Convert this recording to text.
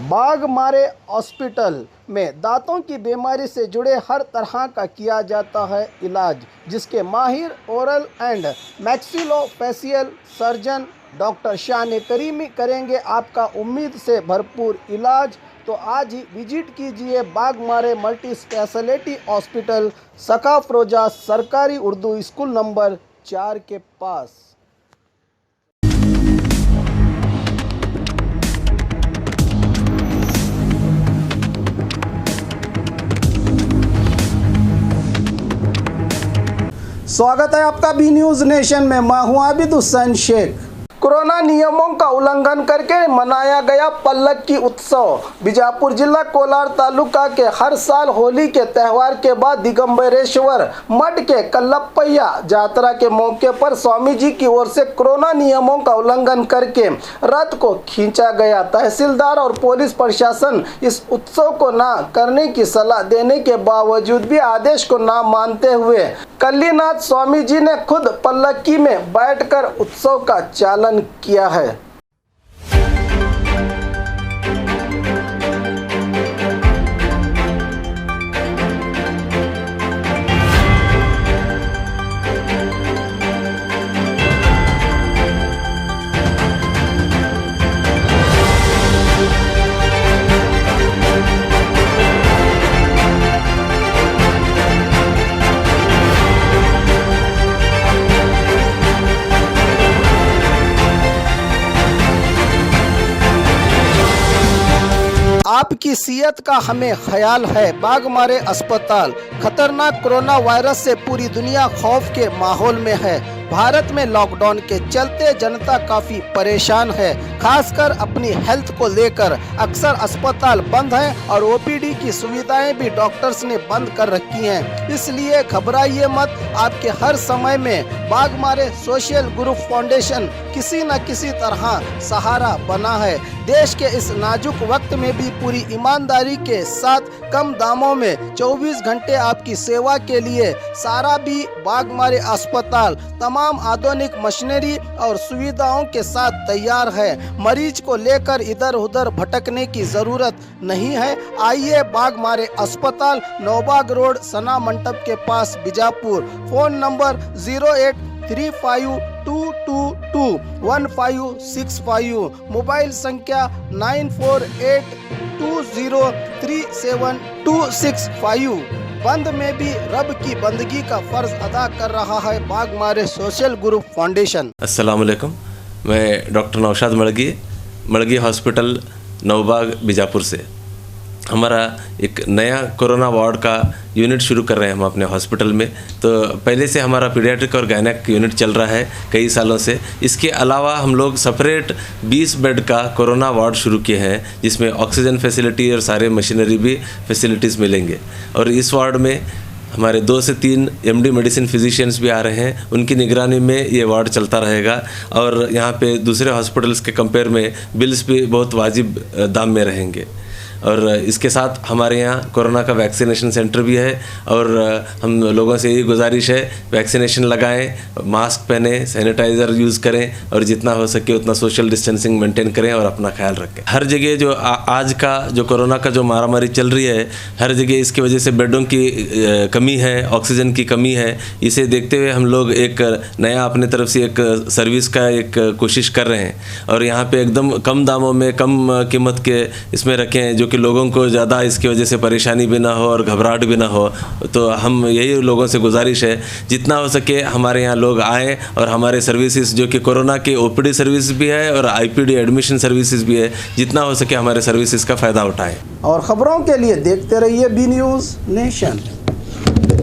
Baghmare hospital में दांतों की बीमारी से जुड़े हर तरह का किया जाता है इलाज, जिसके माहिर oral and maxillofacial surgeon doctor शान करीमी करेंगे आपका उम्मीद से भरपूर इलाज। तो आज ही विजिट कीजिए बाघमारे मल्टी स्पेशलिटी हॉस्पिटल, सकाफरोजा सरकारी उर्दू स्कूल नंबर 4 के पास। स्वागत है आपका बी न्यूज़ नेशन में। मैं हूं आबिद हुसैन शेख। कोरोना नियमों का उल्लंघन करके मनाया गया पल्लक्की उत्सव। बीजापुर जिला कोलार तालुका के हर साल होली के त्यौहार के बाद दिगंबरेश्वर मठ के कल्लप्पय्या यात्रा के मौके पर स्वामी जी की ओर से कोरोना नियमों का उल्लंघन करके रथ को खींचा गया। तहसीलदार और पुलिस प्रशासन इस उत्सव को न करने की सलाह देने के बावजूद भी आदेश को न मानते हुए कल्लीनाथ स्वामी जी ने खुद पल्लक्की में बैठकर उत्सव का चालन किया है। आपकी सेहत का हमें ख्याल है। बाघमारे अस्पताल खतरनाक कोरोना वायरस से पूरी दुनिया खौफ के माहौल में है। भारत में लॉकडाउन के चलते जनता काफ़ी परेशान है, खासकर अपनी हेल्थ को लेकर। अक्सर अस्पताल बंद हैं और ओपीडी की सुविधाएं भी डॉक्टर्स ने बंद कर रखी हैं। इसलिए घबराइए मत, आपके हर समय में बाघमारे सोशल ग्रुप फाउंडेशन किसी न किसी तरह सहारा बना है। देश के इस नाजुक वक्त में भी पूरी ईमानदारी के साथ कम दामों में 24 घंटे आपकी सेवा के लिए सारा भी बाघमारे अस्पताल तमाम आधुनिक मशीनरी और सुविधाओं के साथ तैयार है। मरीज को लेकर इधर उधर भटकने की जरूरत नहीं है। आइए बाघमारे अस्पताल, नौबाग रोड, सना मंडप के पास, बीजापुर। फोन नंबर 0835221565, मोबाइल संख्या 9482037265। बंद में भी रब की बंदगी का फर्ज अदा कर रहा है बाघमारे सोशल ग्रुप फाउंडेशन। अस्सलाम वालेकुम, मैं डॉक्टर नौशाद मड़गी हॉस्पिटल नौबाग बीजापुर से। हमारा एक नया कोरोना वार्ड का यूनिट शुरू कर रहे हैं हम अपने हॉस्पिटल में। तो पहले से हमारा पीडियाट्रिक और गायनेक यूनिट चल रहा है कई सालों से। इसके अलावा हम लोग सेपरेट 20 बेड का कोरोना वार्ड शुरू किए हैं, जिसमें ऑक्सीजन फैसिलिटी और सारे मशीनरी भी फैसिलिटीज़ मिलेंगे। और इस वार्ड में हमारे 2 से 3 एमडी मेडिसिन फिजिशियंस भी आ रहे हैं, उनकी निगरानी में ये वार्ड चलता रहेगा। और यहाँ पे दूसरे हॉस्पिटल्स के कंपेयर में बिल्स भी बहुत वाजिब दाम में रहेंगे। और इसके साथ हमारे यहाँ कोरोना का वैक्सीनेशन सेंटर भी है। और हम लोगों से यही गुजारिश है, वैक्सीनेशन लगाएं, मास्क पहने, सैनिटाइज़र यूज़ करें और जितना हो सके उतना सोशल डिस्टेंसिंग मेंटेन करें और अपना ख्याल रखें। हर जगह जो आज का जो कोरोना का जो मारामारी चल रही है, हर जगह इसकी वजह से बेडों की कमी है, ऑक्सीजन की कमी है। इसे देखते हुए हम लोग एक नया अपने तरफ से एक सर्विस का एक कोशिश कर रहे हैं। और यहाँ पर एकदम कम दामों में, कम कीमत के इसमें रखें, जो कि लोगों को ज़्यादा इसकी वजह से परेशानी भी ना हो और घबराहट भी ना हो। तो हम यही लोगों से गुजारिश है, जितना हो सके हमारे यहाँ लोग आएँ और हमारे सर्विसेज जो कि कोरोना के ओपीडी सर्विस भी है और आईपीडी एडमिशन सर्विसेज भी है, जितना हो सके हमारे सर्विसेज का फ़ायदा उठाएं। और ख़बरों के लिए देखते रहिए बी न्यूज़ नेशन।